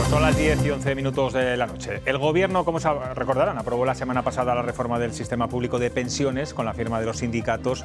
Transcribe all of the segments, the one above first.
Son las 10 y 11 minutos de la noche. El Gobierno, como recordarán, aprobó la semana pasada la reforma del sistema público de pensiones con la firma de los sindicatos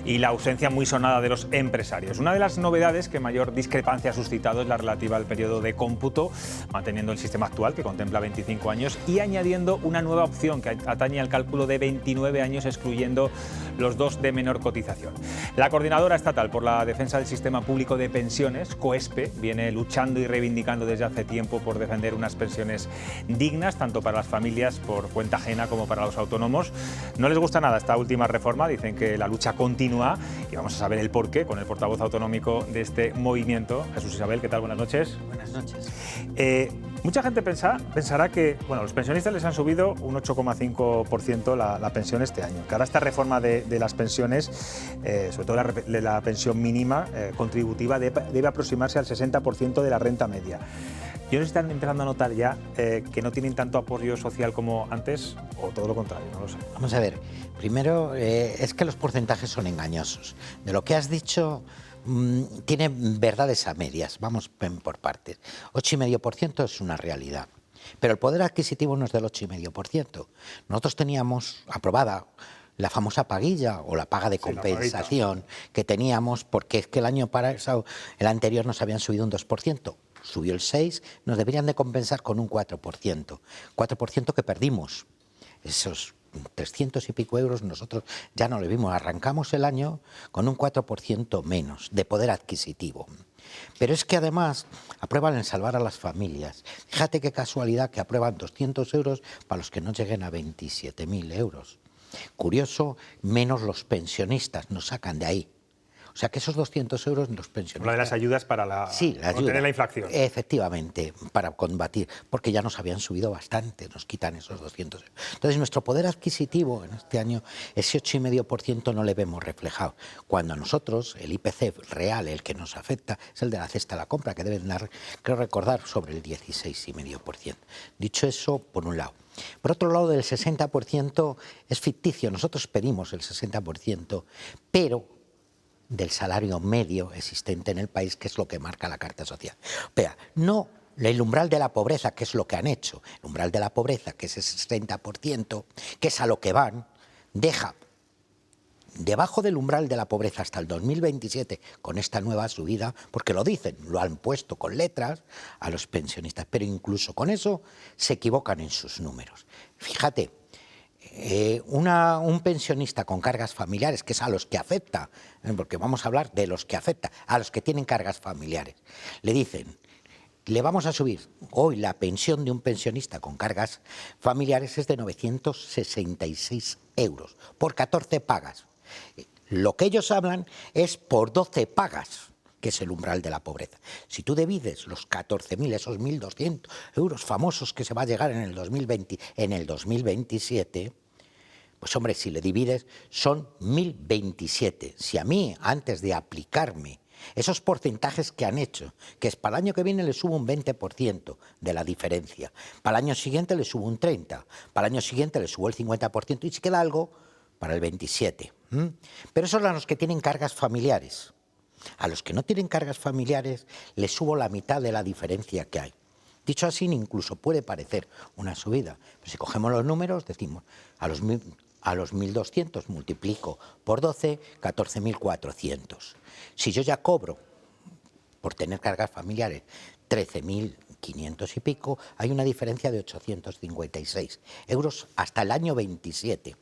y la ausencia muy sonada de los empresarios. Una de las novedades que mayor discrepancia ha suscitado es la relativa al periodo de cómputo, manteniendo el sistema actual que contempla 25 años y añadiendo una nueva opción que atañe al cálculo de 29 años, excluyendo los dos de menor cotización. La Coordinadora Estatal por la Defensa del Sistema Público de Pensiones, COESPE, viene luchando y reivindicando desde hace tiempo por defender unas pensiones dignas, tanto para las familias por cuenta ajena como para los autónomos. No les gusta nada esta última reforma, dicen que la lucha continúa y vamos a saber el porqué con el portavoz autonómico de este movimiento, Jesús Isabel. ¿Qué tal? Buenas noches. Buenas noches. Mucha gente pensará que los pensionistas les han subido un 8,5% la pensión este año. Que ahora esta reforma de las pensiones, sobre todo la pensión mínima contributiva, debe aproximarse al 60% de la renta media. Yo no sé si están empezando a notar ya que no tienen tanto apoyo social como antes, o todo lo contrario, no lo sé. Vamos a ver, primero es que los porcentajes son engañosos. De lo que has dicho tiene verdades a medias, vamos por partes. 8,5% es una realidad, pero el poder adquisitivo no es del 8,5%. Nosotros teníamos aprobada la famosa paguilla o la paga de compensación que teníamos, porque es que el año pasado, el anterior nos habían subido un 2%. Subió el 6%, nos deberían de compensar con un 4%. 4% que perdimos. Esos 300 y pico euros nosotros ya no lo vimos. Arrancamos el año con un 4% menos de poder adquisitivo. Pero es que además aprueban el salvar a las familias. Fíjate qué casualidad que aprueban 200 euros para los que no lleguen a 27.000 euros. Curioso, menos los pensionistas nos sacan de ahí. O sea que esos 200 euros los pensionistas... Habla de las ayudas para contener la inflación. Efectivamente, para combatir, porque ya nos habían subido bastante, nos quitan esos 200 euros. Entonces nuestro poder adquisitivo en este año, ese 8,5% no le vemos reflejado. Cuando a nosotros, el IPC real, el que nos afecta, es el de la cesta de la compra, que deben dar, creo recordar, sobre el 16,5%. Dicho eso, por un lado. Por otro lado, del 60% es ficticio. Nosotros pedimos el 60%, pero del salario medio existente en el país, que es lo que marca la Carta Social Europea. No el umbral de la pobreza, que es lo que han hecho. El umbral de la pobreza, que es el 60%, que es a lo que van, deja debajo del umbral de la pobreza hasta el 2027, con esta nueva subida, porque lo dicen, lo han puesto con letras a los pensionistas, pero incluso con eso se equivocan en sus números. Fíjate, un pensionista con cargas familiares, que es a los que afecta, porque vamos a hablar de los que afecta, a los que tienen cargas familiares, le dicen, le vamos a subir hoy la pensión de un pensionista con cargas familiares es de 966 euros por 14 pagas. Lo que ellos hablan es por 12 pagas, que es el umbral de la pobreza. Si tú divides los 14.000, esos 1.200 euros famosos que se va a llegar en el 2020, en el 2027, pues hombre, si le divides son 1.027. Si a mí, antes de aplicarme esos porcentajes que han hecho, que es para el año que viene le subo un 20% de la diferencia, para el año siguiente le subo un 30%, para el año siguiente le subo el 50% y si queda algo para el 27%. Pero esos son los que tienen cargas familiares. A los que no tienen cargas familiares les subo la mitad de la diferencia que hay. Dicho así, incluso puede parecer una subida. Pero si cogemos los números, decimos, a los 1.200 multiplico por 12, 14.400. Si yo ya cobro, por tener cargas familiares, 13.500 y pico, hay una diferencia de 856 euros hasta el año 27.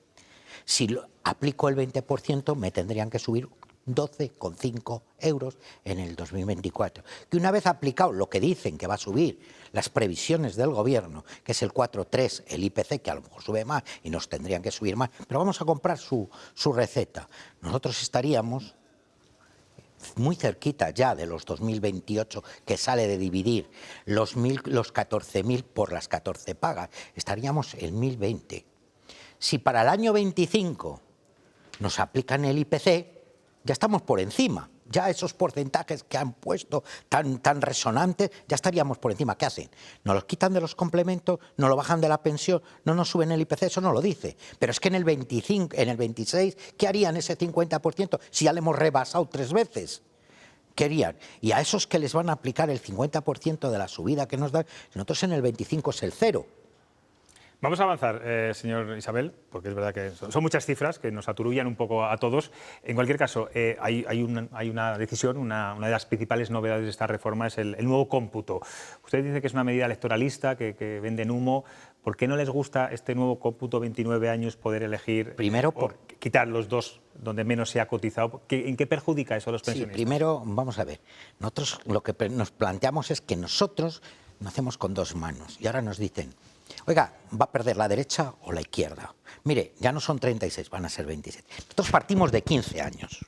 Si aplico el 20%, me tendrían que subir 12,5 euros en el 2024. Que una vez aplicado lo que dicen que va a subir, las previsiones del gobierno, que es el 4,3, el IPC, que a lo mejor sube más y nos tendrían que subir más, pero vamos a comprar su receta. Nosotros estaríamos muy cerquita ya de los 2028, que sale de dividir los 14.000 por las 14 pagas, estaríamos en 1.020. Si para el año 25 nos aplican el IPC, ya estamos por encima. Ya esos porcentajes que han puesto tan resonantes, ya estaríamos por encima. ¿Qué hacen? Nos los quitan de los complementos, nos lo bajan de la pensión, no nos suben el IPC, eso no lo dice. Pero es que en el 25, en el 26, ¿qué harían ese 50% si ya le hemos rebasado 3 veces? querían. Y a esos que les van a aplicar el 50% de la subida que nos dan, nosotros en el 25 es el 0. Vamos a avanzar, señor Isabel, porque es verdad que son muchas cifras que nos aturullan un poco a todos. En cualquier caso, hay una decisión, una de las principales novedades de esta reforma es el nuevo cómputo. Usted dice que es una medida electoralista, que venden humo. ¿Por qué no les gusta este nuevo cómputo, 29 años, poder elegir, Primero, quitar los dos donde menos se ha cotizado? ¿En qué perjudica eso a los pensionistas? Sí, primero, vamos a ver. Nosotros lo que nos planteamos es que nosotros nacemos con dos manos y ahora nos dicen, oiga, ¿va a perder la derecha o la izquierda? Mire, ya no son 36, van a ser 27. Nosotros partimos de 15 años.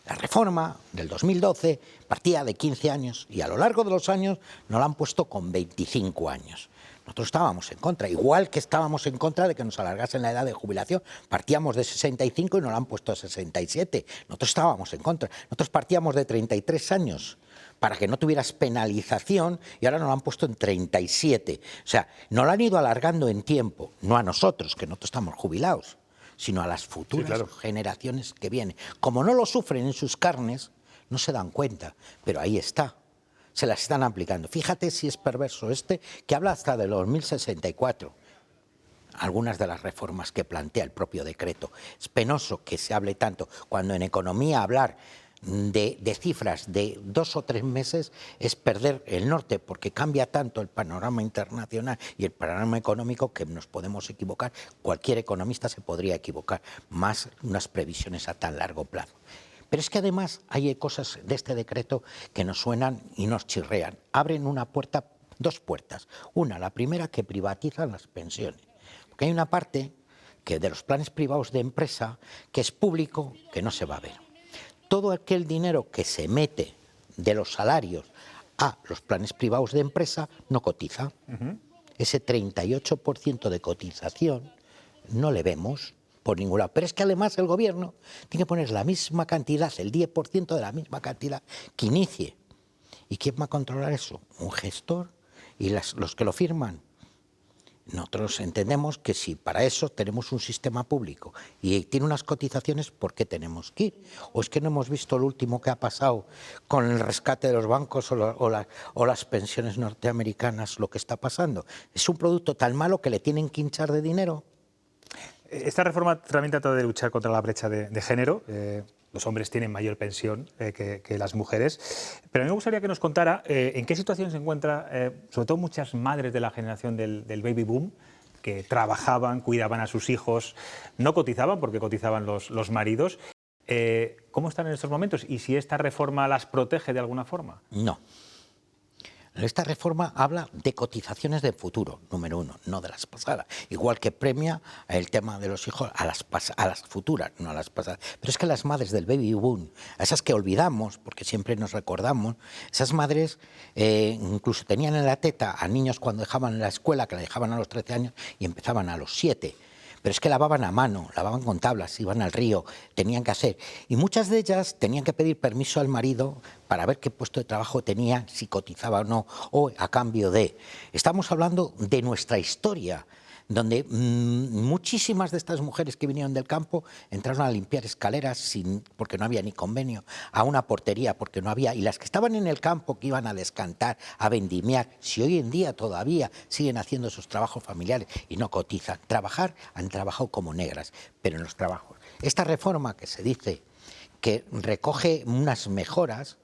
La reforma del 2012 partía de 15 años y a lo largo de los años nos la han puesto con 25 años. Nosotros estábamos en contra, igual que estábamos en contra de que nos alargasen la edad de jubilación. Partíamos de 65 y nos la han puesto a 67. Nosotros estábamos en contra. Nosotros partíamos de 33 años para que no tuvieras penalización y ahora nos la han puesto en 37. O sea, nos la han ido alargando en tiempo, no a nosotros, que nosotros estamos jubilados, sino a las futuras generaciones que vienen. Como no lo sufren en sus carnes, no se dan cuenta, pero ahí está. Se las están aplicando. Fíjate si es perverso que habla hasta de los 2064. Algunas de las reformas que plantea el propio decreto. Es penoso que se hable tanto, cuando en economía hablar de cifras de 2 o 3 meses es perder el norte, porque cambia tanto el panorama internacional y el panorama económico que nos podemos equivocar. Cualquier economista se podría equivocar, más unas previsiones a tan largo plazo. Pero es que además hay cosas de este decreto que nos suenan y nos chirrean. Abren una puerta, dos puertas. Una, la primera, que privatizan las pensiones. Porque hay una parte que de los planes privados de empresa que es público, que no se va a ver. Todo aquel dinero que se mete de los salarios a los planes privados de empresa no cotiza. Ese 38% de cotización no le vemos por ningún lado. Pero es que además el gobierno tiene que poner la misma cantidad, el 10% de la misma cantidad que inicie. ¿Y quién va a controlar eso? Un gestor y los que lo firman. Nosotros entendemos que si para eso tenemos un sistema público y tiene unas cotizaciones, ¿por qué tenemos que ir? ¿O es que no hemos visto lo último que ha pasado con el rescate de los bancos o las pensiones norteamericanas, lo que está pasando? ¿Es un producto tan malo que le tienen que hinchar de dinero? Esta reforma también trata de luchar contra la brecha de género. Los hombres tienen mayor pensión que las mujeres. Pero a mí me gustaría que nos contara en qué situación se encuentra, sobre todo muchas madres de la generación del baby boom, que trabajaban, cuidaban a sus hijos, no cotizaban porque cotizaban los maridos. ¿Cómo están en estos momentos? ¿Y si esta reforma las protege de alguna forma? No. Esta reforma habla de cotizaciones del futuro, número uno, no de las pasadas. Igual que premia el tema de los hijos a las futuras, no a las pasadas. Pero es que las madres del baby boom, a esas que olvidamos, porque siempre nos recordamos, esas madres incluso tenían en la teta a niños cuando dejaban la escuela, que la dejaban a los 13 años y empezaban a los 7. Pero es que lavaban a mano, lavaban con tablas, iban al río, tenían que hacer. Y muchas de ellas tenían que pedir permiso al marido para ver qué puesto de trabajo tenía, si cotizaba o no, o a cambio de. Estamos hablando de nuestra historia, donde muchísimas de estas mujeres que vinieron del campo entraron a limpiar escaleras porque no había ni convenio, a una portería porque no había, y las que estaban en el campo, que iban a descantar, a vendimiar, si hoy en día todavía siguen haciendo sus trabajos familiares y no cotizan, han trabajado como negras, pero en los trabajos. Esta reforma que se dice que recoge unas mejoras,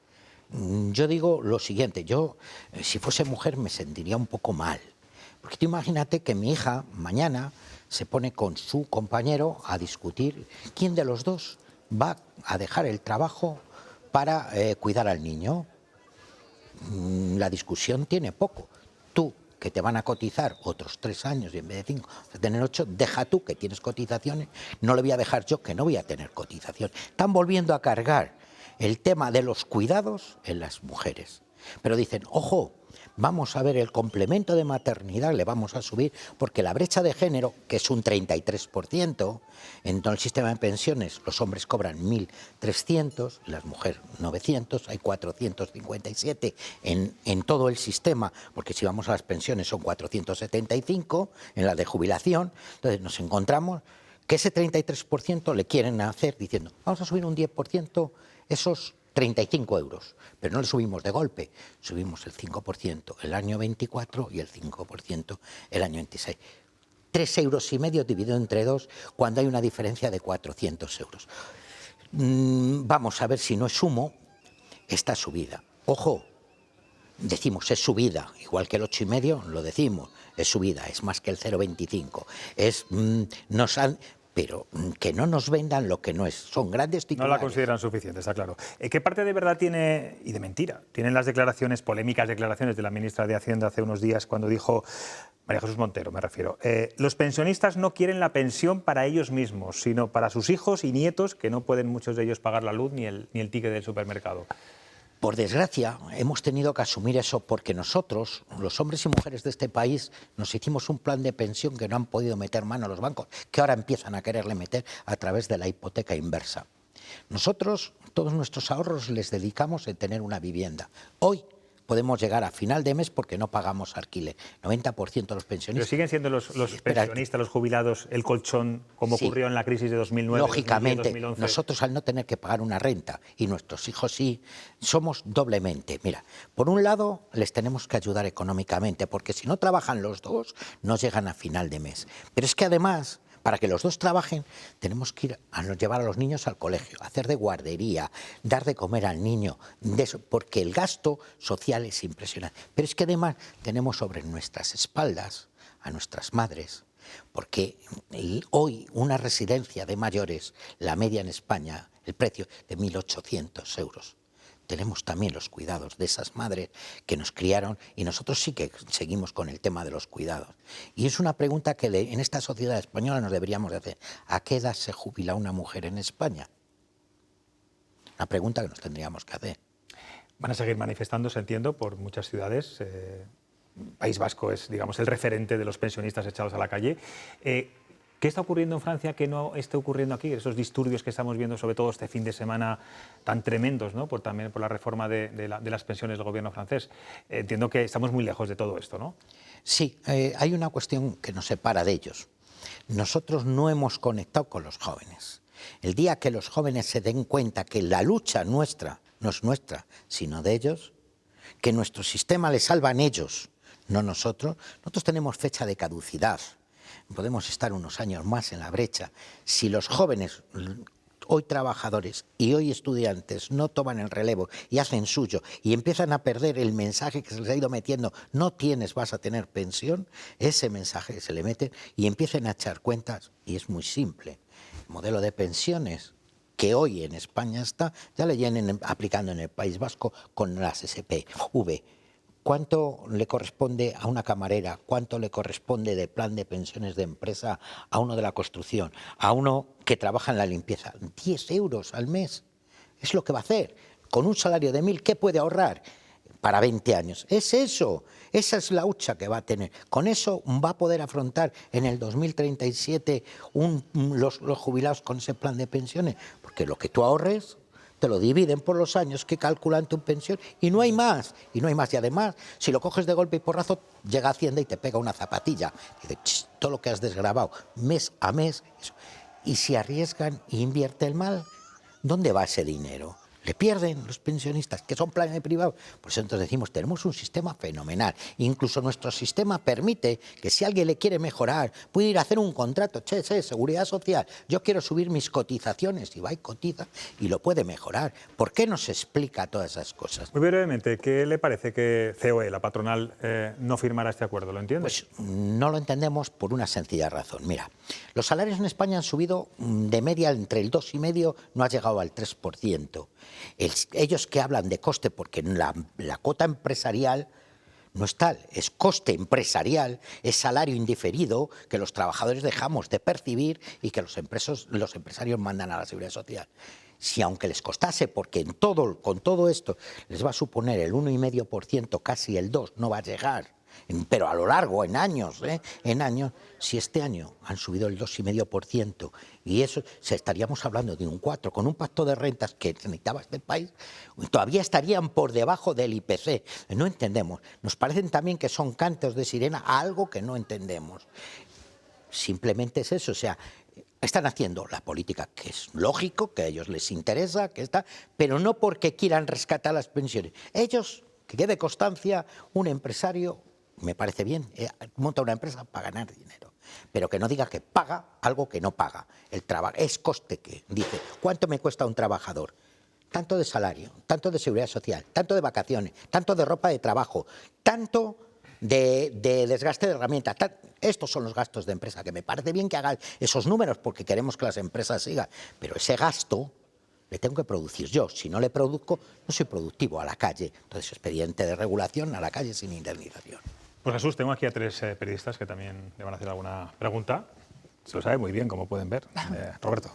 yo digo lo siguiente, yo si fuese mujer me sentiría un poco mal. Porque tú imagínate que mi hija mañana se pone con su compañero a discutir quién de los dos va a dejar el trabajo para cuidar al niño. La discusión tiene poco. Tú, que te van a cotizar otros 3 años y en vez de 5 vas a tener 8, deja tú que tienes cotizaciones, no le voy a dejar yo que no voy a tener cotización. Están volviendo a cargar el tema de los cuidados en las mujeres. Pero dicen, ojo, vamos a ver el complemento de maternidad, le vamos a subir, porque la brecha de género, que es un 33%, en todo el sistema de pensiones los hombres cobran 1.300, las mujeres 900, hay 457 en todo el sistema, porque si vamos a las pensiones son 475 en la de jubilación. Entonces nos encontramos que ese 33% le quieren hacer diciendo, vamos a subir un 10% esos 35 euros, pero no le subimos de golpe, subimos el 5% el año 24 y el 5% el año 26. 3,5 euros dividido entre 2 cuando hay una diferencia de 400 euros. Vamos a ver si no es humo esta subida. Ojo, decimos es subida, igual que el 8,5 lo decimos, es subida, es más que el 0,25. Pero que no nos vendan lo que no es. Son grandes titulares. No la consideran suficiente, está claro. ¿Qué parte de verdad tiene, y de mentira, tienen las declaraciones, polémicas declaraciones de la ministra de Hacienda hace unos días cuando dijo, María Jesús Montero me refiero, los pensionistas no quieren la pensión para ellos mismos, sino para sus hijos y nietos, que no pueden muchos de ellos pagar la luz ni el ticket del supermercado? Por desgracia, hemos tenido que asumir eso porque nosotros, los hombres y mujeres de este país, nos hicimos un plan de pensión que no han podido meter mano a los bancos, que ahora empiezan a quererle meter a través de la hipoteca inversa. Nosotros, todos nuestros ahorros les dedicamos a tener una vivienda. Hoy podemos llegar a final de mes porque no pagamos alquiler. 90% de los pensionistas... Pero siguen siendo los pensionistas, los jubilados, el colchón, como sí, ocurrió en la crisis de 2009, lógicamente, 2010, 2011. Nosotros al no tener que pagar una renta y nuestros hijos sí, somos doblemente. Mira, por un lado les tenemos que ayudar económicamente porque si no trabajan los dos no llegan a final de mes. Pero es que además, para que los dos trabajen, tenemos que ir a llevar a los niños al colegio, hacer de guardería, dar de comer al niño, porque el gasto social es impresionante. Pero es que además tenemos sobre nuestras espaldas a nuestras madres, porque hoy una residencia de mayores, la media en España, el precio de 1.800 euros. Tenemos también los cuidados de esas madres que nos criaron y nosotros sí que seguimos con el tema de los cuidados. Y es una pregunta que en esta sociedad española nos deberíamos de hacer. ¿A qué edad se jubila una mujer en España? Una pregunta que nos tendríamos que hacer. Van a seguir manifestándose, entiendo, por muchas ciudades. País Vasco es, digamos, el referente de los pensionistas echados a la calle. ¿Qué está ocurriendo en Francia que no esté ocurriendo aquí? Esos disturbios que estamos viendo, sobre todo este fin de semana, tan tremendos, ¿no? También por la reforma de las pensiones del gobierno francés. Entiendo que estamos muy lejos de todo esto, ¿no? Sí, hay una cuestión que nos separa de ellos. Nosotros no hemos conectado con los jóvenes. El día que los jóvenes se den cuenta que la lucha nuestra no es nuestra, sino de ellos, que nuestro sistema le salvan ellos, no nosotros, nosotros tenemos fecha de caducidad. Podemos estar unos años más en la brecha. Si los jóvenes, hoy trabajadores y hoy estudiantes, no toman el relevo y hacen suyo y empiezan a perder el mensaje que se les ha ido metiendo, no tienes, vas a tener pensión, ese mensaje se le mete y empiecen a echar cuentas, y es muy simple. El modelo de pensiones que hoy en España está, ya le vienen aplicando en el País Vasco con las SPV. ¿Cuánto le corresponde a una camarera? ¿Cuánto le corresponde de plan de pensiones de empresa a uno de la construcción? A uno que trabaja en la limpieza. 10 euros al mes. Es lo que va a hacer. Con un salario de 1.000, ¿qué puede ahorrar? Para 20 años. Es eso. Esa es la hucha que va a tener. Con eso va a poder afrontar en el 2037 los jubilados con ese plan de pensiones. Porque lo que tú ahorres te lo dividen por los años que calculan tu pensión y no hay más, y no hay más. Y además, si lo coges de golpe y porrazo, llega Hacienda y te pega una zapatilla. Y dice, todo lo que has desgravado mes a mes. Eso. Y si arriesgan e invierte el mal, ¿dónde va ese dinero? Le pierden los pensionistas, que son planes privados. Por eso entonces decimos, tenemos un sistema fenomenal. Incluso nuestro sistema permite que si alguien le quiere mejorar, puede ir a hacer un contrato, seguridad social, yo quiero subir mis cotizaciones, y va y cotiza y lo puede mejorar. ¿Por qué no se explica todas esas cosas? Muy brevemente, ¿qué le parece que COE, la patronal, no firmara este acuerdo? ¿Lo entiende? Pues no lo entendemos por una sencilla razón. Mira, los salarios en España han subido de media entre el 2,5%, no ha llegado al 3%. Ellos que hablan de coste, porque la cuota empresarial no es tal, es coste empresarial, es salario indiferido que los trabajadores dejamos de percibir y que los empresarios mandan a la seguridad social. Si aunque les costase, porque con todo esto les va a suponer el 1,5%, casi el 2%, no va a llegar. Pero a lo largo, en años, si este año han subido el 2,5% y eso estaríamos hablando de un 4%, con un pacto de rentas que necesitaba este país, todavía estarían por debajo del IPC. No entendemos. Nos parecen también que son cantos de sirena a algo que no entendemos. Simplemente es eso, o sea, están haciendo la política que es lógico, que a ellos les interesa, que está, pero no porque quieran rescatar las pensiones. Ellos, que quede constancia, un empresario, me parece bien, monta una empresa para ganar dinero, pero que no diga que paga algo que no paga. El trabajo es coste que dice, ¿cuánto me cuesta un trabajador? Tanto de salario, tanto de seguridad social, tanto de vacaciones, tanto de ropa de trabajo, tanto de desgaste de herramientas. Estos son los gastos de empresa, que me parece bien que hagan esos números porque queremos que las empresas sigan, pero ese gasto le tengo que producir yo. Si no le produzco, no soy productivo, a la calle. Entonces, expediente de regulación, a la calle sin indemnización. Pues Jesús, tengo aquí a 3 periodistas que también le van a hacer alguna pregunta. Se lo sabe muy bien, como pueden ver. Roberto.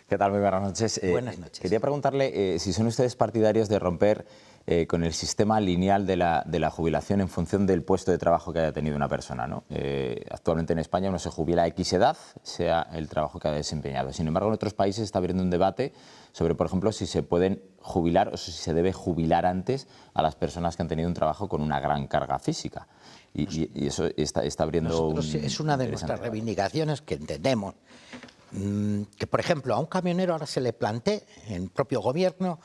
¿Qué tal? Muy buenas noches. Buenas noches. Quería preguntarle si son ustedes partidarios de romper con el sistema lineal de la jubilación en función del puesto de trabajo que haya tenido una persona, ¿no? Actualmente en España uno se jubila a X edad, sea el trabajo que haya desempeñado. Sin embargo, en otros países está habiendo un debate sobre, por ejemplo, si se pueden jubilar o si se debe jubilar antes a las personas que han tenido un trabajo con una gran carga física. Y eso está abriendo es una de nuestras reivindicaciones que entendemos. Que, por ejemplo, a un camionero ahora se le plantee en el propio gobierno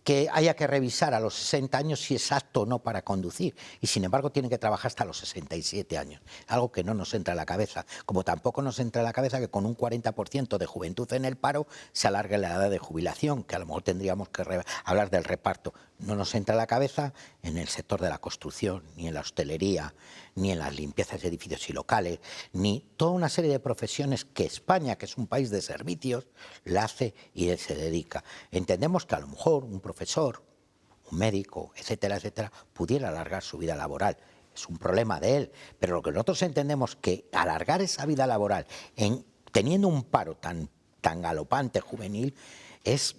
que haya que revisar a los 60 años si es apto o no para conducir, y sin embargo tiene que trabajar hasta los 67 años, algo que no nos entra en la cabeza, como tampoco nos entra en la cabeza que con un 40% de juventud en el paro se alargue la edad de jubilación, que a lo mejor tendríamos que hablar del reparto. No nos entra en la cabeza en el sector de la construcción, ni en la hostelería, ni en las limpiezas de edificios y locales, ni toda una serie de profesiones que España, que es un país de servicios, la hace y se dedica. Entendemos que a lo mejor un profesor, un médico, etcétera, etcétera, pudiera alargar su vida laboral. Es un problema de él, pero lo que nosotros entendemos que alargar esa vida laboral teniendo un paro tan galopante juvenil es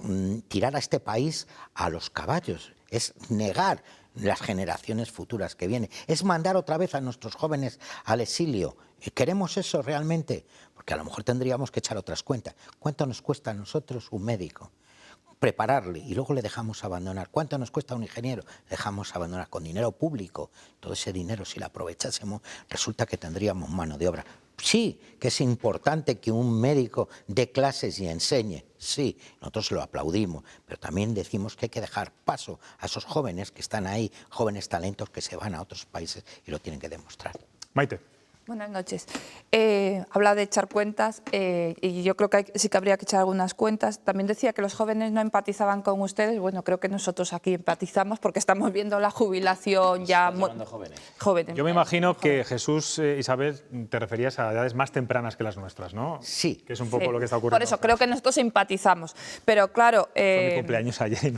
tirar a este país a los caballos, es negar las generaciones futuras que vienen, es mandar otra vez a nuestros jóvenes al exilio. ¿Queremos eso realmente? Porque a lo mejor tendríamos que echar otras cuentas. ¿Cuánto nos cuesta a nosotros un médico? Prepararle y luego le dejamos abandonar. ¿Cuánto nos cuesta a un ingeniero? Le dejamos abandonar con dinero público. Todo ese dinero, si lo aprovechásemos, resulta que tendríamos mano de obra. Sí, que es importante que un médico dé clases y enseñe. Sí, nosotros lo aplaudimos, pero también decimos que hay que dejar paso a esos jóvenes que están ahí, jóvenes talentos que se van a otros países y lo tienen que demostrar. Maite. Buenas noches. Habla de echar cuentas y yo creo que sí que habría que echar algunas cuentas. También decía que los jóvenes no empatizaban con ustedes. Bueno, creo que nosotros aquí empatizamos porque estamos viendo la jubilación ya... Jóvenes. Yo me imagino que Jesús, Isabel, te referías a edades más tempranas que las nuestras, ¿no? Sí. Que es un poco lo que está ocurriendo. Por eso creo que nosotros empatizamos. Pero claro... Fue mi cumpleaños ayer.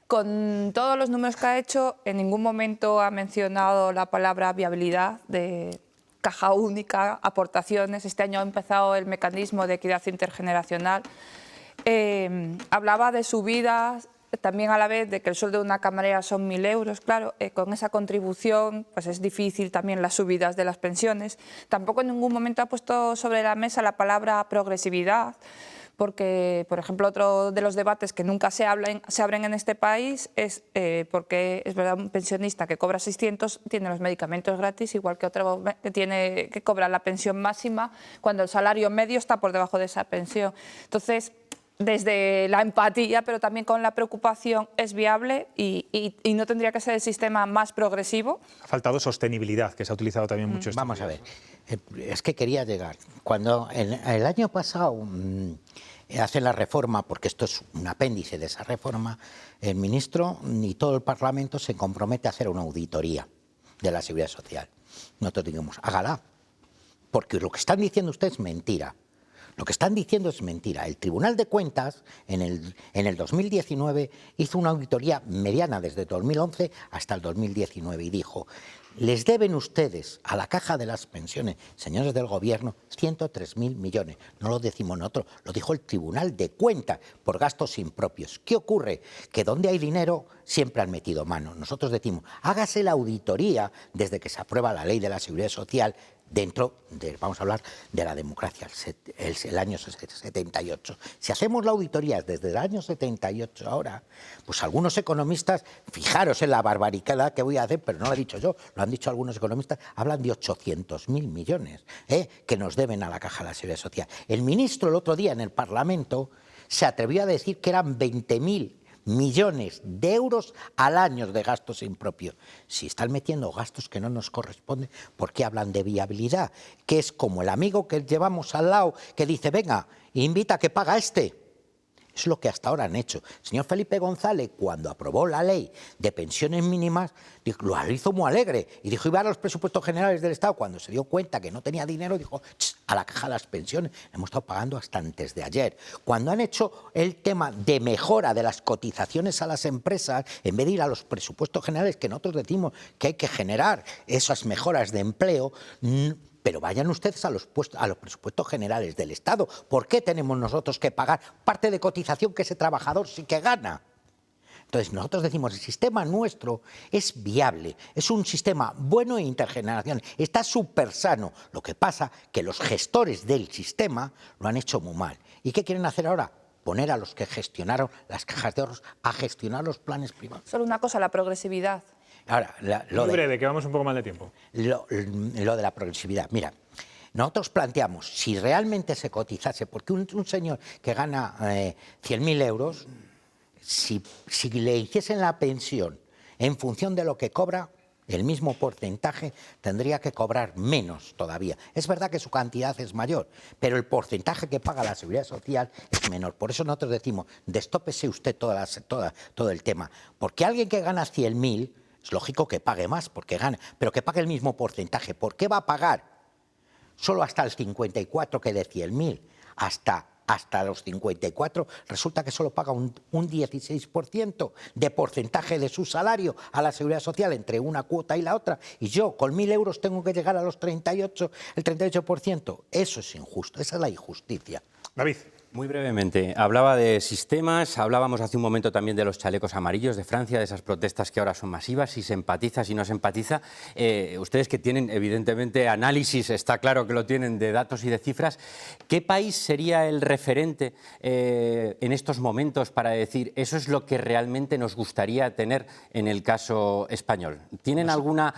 Con todos los números que ha hecho, en ningún momento ha mencionado la palabra viabilidad, de caja única, aportaciones. Este año ha empezado el mecanismo de equidad intergeneracional. Hablaba de subidas, también a la vez de que el sueldo de una camarera son 1.000 euros. Claro, con esa contribución pues es difícil también las subidas de las pensiones. Tampoco en ningún momento ha puesto sobre la mesa la palabra progresividad, porque, por ejemplo, otro de los debates que nunca se abren en este país es porque es verdad, un pensionista que cobra 600 tiene los medicamentos gratis, igual que otro que cobra la pensión máxima cuando el salario medio está por debajo de esa pensión. Entonces, desde la empatía, pero también con la preocupación, es viable y no tendría que ser el sistema más progresivo. Ha faltado sostenibilidad, que se ha utilizado también mucho. Vamos a ver, es que quería llegar. Cuando el año pasado hacen la reforma, porque esto es un apéndice de esa reforma, el ministro ni todo el Parlamento se compromete a hacer una auditoría de la Seguridad Social. Nosotros digamos, hágala, porque lo que están diciendo ustedes es mentira. Lo que están diciendo es mentira. El Tribunal de Cuentas en el 2019 hizo una auditoría mediana desde 2011 hasta el 2019 y dijo: les deben ustedes a la caja de las pensiones, señores del Gobierno, 103.000 millones. No lo decimos nosotros, lo dijo el Tribunal de Cuentas por gastos impropios. ¿Qué ocurre? Que donde hay dinero siempre han metido mano. Nosotros decimos, hágase la auditoría desde que se aprueba la Ley de la Seguridad Social dentro de, vamos a hablar de la democracia, el año 78. Si hacemos la auditoría desde el año 78 ahora, pues algunos economistas, fijaros en la barbaridad que voy a hacer, pero no lo he dicho yo, lo han dicho algunos economistas, hablan de 800.000 millones que nos deben a la Caja de la Seguridad Social. El ministro el otro día en el Parlamento se atrevió a decir que eran 20.000 millones de euros al año de gastos impropios. Si están metiendo gastos que no nos corresponden, ¿por qué hablan de viabilidad? Que es como el amigo que llevamos al lado que dice, venga, invita a que paga este. Es lo que hasta ahora han hecho. El señor Felipe González, cuando aprobó la ley de pensiones mínimas, lo hizo muy alegre y dijo, iba a los presupuestos generales del Estado. Cuando se dio cuenta que no tenía dinero, dijo, a la Caja de las Pensiones. Hemos estado pagando hasta antes de ayer. Cuando han hecho el tema de mejora de las cotizaciones a las empresas, en vez de ir a los presupuestos generales, que nosotros decimos que hay que generar esas mejoras de empleo, pero vayan ustedes a los presupuestos generales del Estado. ¿Por qué tenemos nosotros que pagar parte de cotización que ese trabajador sí que gana? Entonces nosotros decimos, el sistema nuestro es viable, es un sistema bueno e intergeneracional, está súper sano. Lo que pasa que los gestores del sistema lo han hecho muy mal. ¿Y qué quieren hacer ahora? Poner a los que gestionaron las cajas de ahorros a gestionar los planes privados. Solo una cosa, la progresividad. Ahora, Muy breve, que vamos un poco mal de tiempo. Lo de la progresividad. Mira, nosotros planteamos, si realmente se cotizase, porque un señor que gana 100.000 euros, si le hiciesen la pensión en función de lo que cobra, el mismo porcentaje tendría que cobrar menos todavía. Es verdad que su cantidad es mayor, pero el porcentaje que paga la Seguridad Social es menor. Por eso nosotros decimos, destópese usted todo el tema. Porque alguien que gana 100.000, es lógico que pague más, porque gana, pero que pague el mismo porcentaje. ¿Por qué va a pagar solo hasta el 54 que de 100.000? Hasta los 54 resulta que solo paga un 16% de porcentaje de su salario a la Seguridad Social entre una cuota y la otra, y yo con 1.000 euros tengo que llegar a los 38, el 38%. Eso es injusto, esa es la injusticia. David. Muy brevemente, hablaba de sistemas, hablábamos hace un momento también de los chalecos amarillos de Francia, de esas protestas que ahora son masivas, si se empatiza, si no se empatiza. Ustedes que tienen evidentemente análisis, está claro que lo tienen, de datos y de cifras, ¿qué país sería el referente en estos momentos para decir eso es lo que realmente nos gustaría tener en el caso español? ¿Tienen alguna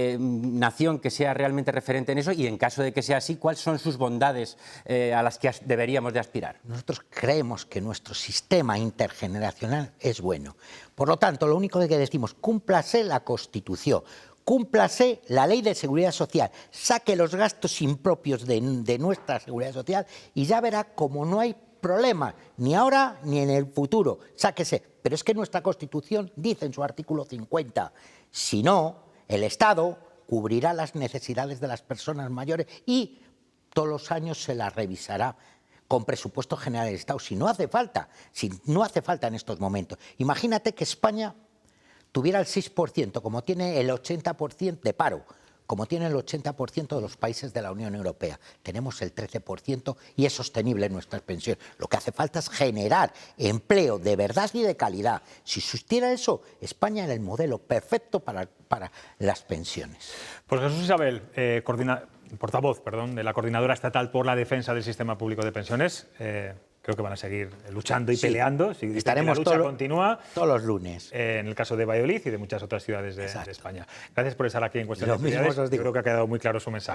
nación que sea realmente referente en eso? Y en caso de que sea así, ¿cuáles son sus bondades a las que deberíamos de aspirar? Nosotros creemos que nuestro sistema intergeneracional es bueno. Por lo tanto, lo único que decimos, cúmplase la Constitución, cúmplase la Ley de Seguridad Social, saque los gastos impropios de nuestra Seguridad Social y ya verá como no hay problema, ni ahora ni en el futuro, sáquese. Pero es que nuestra Constitución dice en su artículo 50, si no, el Estado cubrirá las necesidades de las personas mayores y todos los años se las revisará con presupuesto general del Estado, si no hace falta en estos momentos. Imagínate que España tuviera el 6%, como tiene el 80% de paro, como tiene el 80% de los países de la Unión Europea. Tenemos el 13% y es sostenible nuestra pensión. Lo que hace falta es generar empleo de verdad y de calidad. Si existiera eso, España era el modelo perfecto para las pensiones. Pues Jesús Isabel, portavoz de la Coordinadora Estatal por la Defensa del Sistema Público de Pensiones. Creo que van a seguir luchando y peleando. Si estaremos la lucha continúa. Todos los lunes. En el caso de Valladolid y de muchas otras ciudades de España. Gracias por estar aquí en Cuestión de Prioridades. Yo creo que ha quedado muy claro su mensaje.